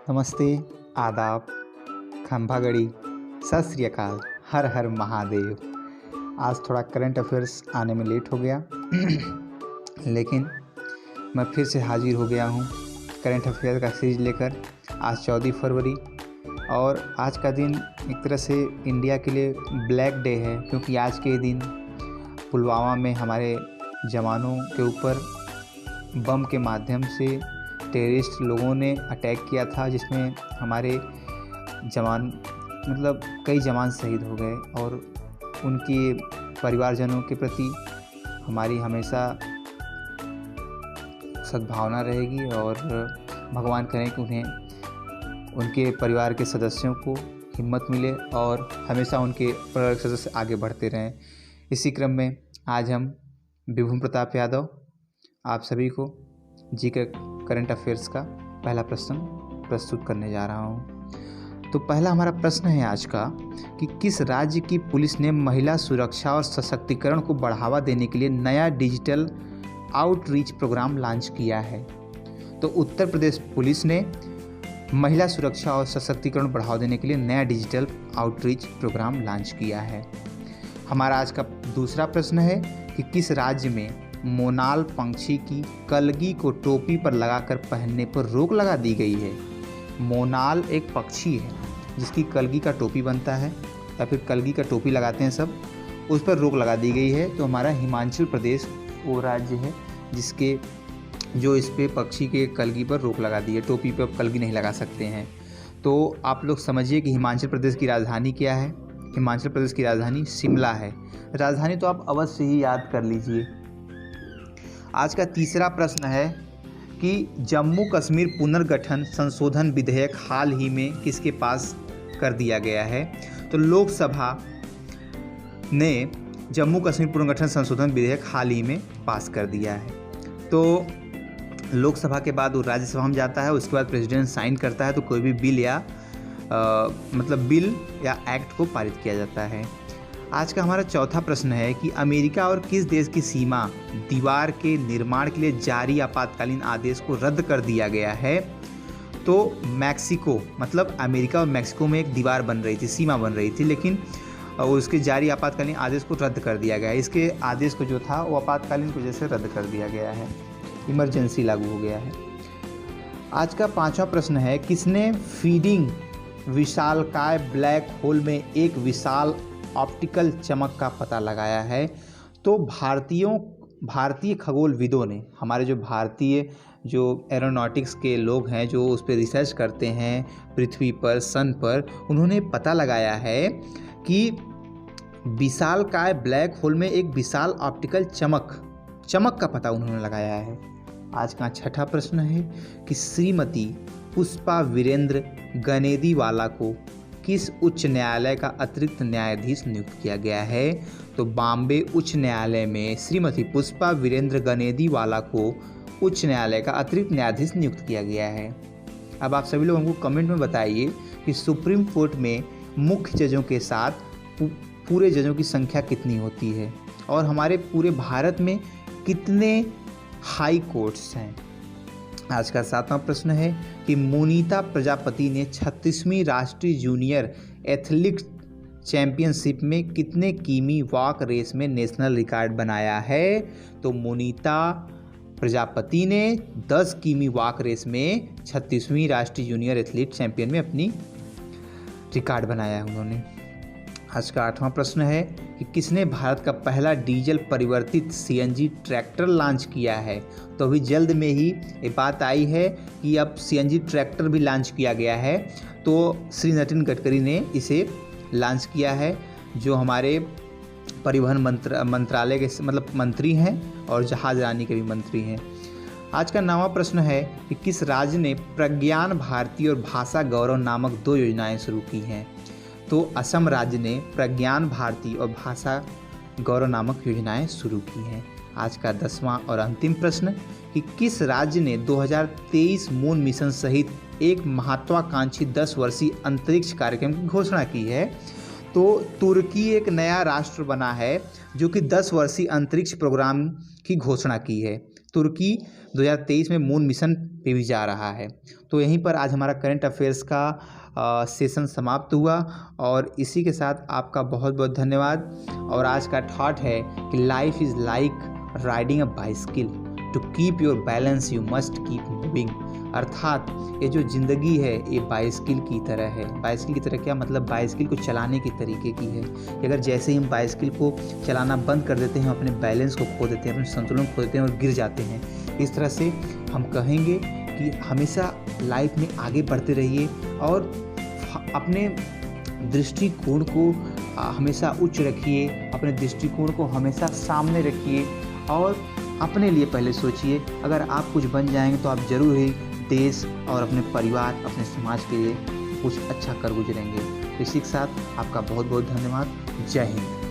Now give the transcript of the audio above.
नमस्ते, आदाब, खंभागड़ी, सत श्री अकाल, हर हर महादेव। आज थोड़ा करंट अफेयर्स आने में लेट हो गया लेकिन मैं फिर से हाजिर हो गया हूँ करंट अफेयर का सीरीज लेकर। आज 14 फरवरी और आज का दिन एक तरह से इंडिया के लिए ब्लैक डे है, क्योंकि आज के दिन पुलवामा में हमारे जवानों के ऊपर बम के माध्यम से टेररिस्ट लोगों ने अटैक किया था, जिसमें हमारे जवान कई जवान शहीद हो गए। और उनके परिवारजनों के प्रति हमारी हमेशा सद्भावना रहेगी और भगवान करें कि उन्हें उनके परिवार के सदस्यों को हिम्मत मिले और हमेशा उनके परिवार के सदस्य आगे बढ़ते रहें। इसी क्रम में आज हम विभूम प्रताप यादव आप सभी को जी के करंट अफेयर्स का पहला प्रश्न प्रस्तुत करने जा रहा हूँ। तो पहला हमारा प्रश्न है आज का कि किस राज्य की पुलिस ने महिला सुरक्षा और सशक्तिकरण को बढ़ावा देने के लिए नया डिजिटल आउटरीच प्रोग्राम लॉन्च किया है। तो उत्तर प्रदेश पुलिस ने महिला सुरक्षा और सशक्तिकरण बढ़ावा देने के लिए नया डिजिटल आउटरीच प्रोग्राम लॉन्च किया है। हमारा आज का दूसरा प्रश्न है कि किस राज्य में मोनाल पंछी की कलगी को टोपी पर लगाकर पहनने पर रोक लगा दी गई है। मोनाल एक पक्षी है जिसकी कलगी का टोपी बनता है या फिर कलगी का टोपी लगाते हैं सब, उस पर रोक लगा दी गई है। तो हमारा हिमाचल प्रदेश वो राज्य है जिसके जो इस पे पक्षी के कलगी पर रोक लगा दी है, टोपी पर कलगी नहीं लगा सकते हैं। तो आप लोग समझिए कि हिमाचल प्रदेश की राजधानी क्या है। हिमाचल प्रदेश की राजधानी शिमला है। राजधानी तो आप अवश्य ही याद कर लीजिए। आज का तीसरा प्रश्न है कि जम्मू कश्मीर पुनर्गठन संशोधन विधेयक हाल ही में किसके पास कर दिया गया है। तो लोकसभा ने जम्मू कश्मीर पुनर्गठन संशोधन विधेयक हाल ही में पास कर दिया है। तो लोकसभा के बाद वो राज्यसभा में जाता है, उसके बाद प्रेसिडेंट साइन करता है तो कोई भी बिल या बिल या एक्ट को पारित किया जाता है। आज का हमारा चौथा प्रश्न है कि अमेरिका और किस देश की सीमा दीवार के निर्माण के लिए जारी आपातकालीन आदेश को रद्द कर दिया गया है। तो मैक्सिको, अमेरिका और मैक्सिको में एक दीवार बन रही थी, सीमा बन रही थी, लेकिन उसके जारी आपातकालीन आदेश को रद्द कर दिया गया है। इसके आदेश को जो था वो आपातकालीन की वजह से रद्द कर दिया गया है, इमरजेंसी लागू हो गया है। आज का पांचवा प्रश्न है किसने फीडिंग विशालकाय ब्लैक होल में एक विशाल ऑप्टिकल चमक का पता लगाया है। तो भारतीय खगोलविदों ने, हमारे जो भारतीय एरोनॉटिक्स के लोग हैं जो उस पर रिसर्च करते हैं पृथ्वी पर, सन पर, उन्होंने पता लगाया है कि विशालकाय ब्लैक होल में एक विशाल ऑप्टिकल चमक का पता उन्होंने लगाया है। आज का छठा प्रश्न है कि श्रीमती पुष्पा वीरेंद्र गनेदीवाला को किस उच्च न्यायालय का अतिरिक्त न्यायाधीश नियुक्त किया गया है। तो बॉम्बे उच्च न्यायालय में श्रीमती पुष्पा वीरेंद्र गनेदीवाला को उच्च न्यायालय का अतिरिक्त न्यायाधीश नियुक्त किया गया है। अब आप सभी लोग हमको कमेंट में बताइए कि सुप्रीम कोर्ट में मुख्य जजों के साथ पूरे जजों की संख्या कितनी होती है और हमारे पूरे भारत में कितने हाई कोर्ट्स हैं। आज का सातवां प्रश्न है कि मोनिता प्रजापति ने 36वीं राष्ट्रीय जूनियर एथलेटिक्स चैंपियनशिप में कितने किमी वॉक रेस में नेशनल रिकॉर्ड बनाया है। तो मोनिता प्रजापति ने 10 किमी वॉक रेस में 36वीं राष्ट्रीय जूनियर एथलीट चैंपियन में अपनी रिकॉर्ड बनाया है उन्होंने। आज का आठवां प्रश्न है कि किसने भारत का पहला डीजल परिवर्तित सीएनजी ट्रैक्टर लॉन्च किया है। तो अभी जल्द में ही ये बात आई है कि अब सीएनजी ट्रैक्टर भी लॉन्च किया गया है। तो श्री नितिन गडकरी ने इसे लॉन्च किया है, जो हमारे परिवहन मंत्रालय के मंत्री हैं और जहाजरानी के भी मंत्री हैं। आज का 9वां प्रश्न है कि किस राज्य ने प्रज्ञान भारती और भाषा गौरव नामक 2 योजनाएं शुरू की हैं। तो असम राज्य ने प्रज्ञान भारती और भाषा गौरव नामक योजनाएं शुरू की हैं। आज का 10वां और अंतिम प्रश्न कि किस राज्य ने 2023 मून मिशन सहित एक महत्वाकांक्षी 10 वर्षीय अंतरिक्ष कार्यक्रम की घोषणा की है। तो तुर्की एक नया राष्ट्र बना है जो कि 10 वर्षीय अंतरिक्ष प्रोग्राम की घोषणा की है। तुर्की 2023 में मून मिशन पे भी जा रहा है। तो यहीं पर आज हमारा करंट अफेयर्स का सेशन समाप्त हुआ और इसी के साथ आपका बहुत बहुत धन्यवाद। और आज का थॉट है कि life is like riding a bicycle, to keep your balance you must keep moving. अर्थात ये जो ज़िंदगी है ये बाइसिकल की तरह है। बाइसिकल की तरह क्या मतलब, बाइसिकल को चलाने के तरीके की है कि अगर जैसे ही हम बाइसिकल को चलाना बंद कर देते हैं, हम अपने बैलेंस को खो देते हैं, अपने संतुलन को खो देते हैं और गिर जाते हैं। इस तरह से हम कहेंगे कि हमेशा लाइफ में आगे बढ़ते रहिए और अपने दृष्टिकोण को हमेशा उच्च रखिए, अपने दृष्टिकोण को हमेशा सामने रखिए और अपने लिए पहले सोचिए। अगर आप कुछ बन जाएंगे तो आप जरूर ही देश और अपने परिवार, अपने समाज के लिए कुछ अच्छा कर गुजरेंगे। तो इसी के साथ आपका बहुत बहुत धन्यवाद। जय हिंद।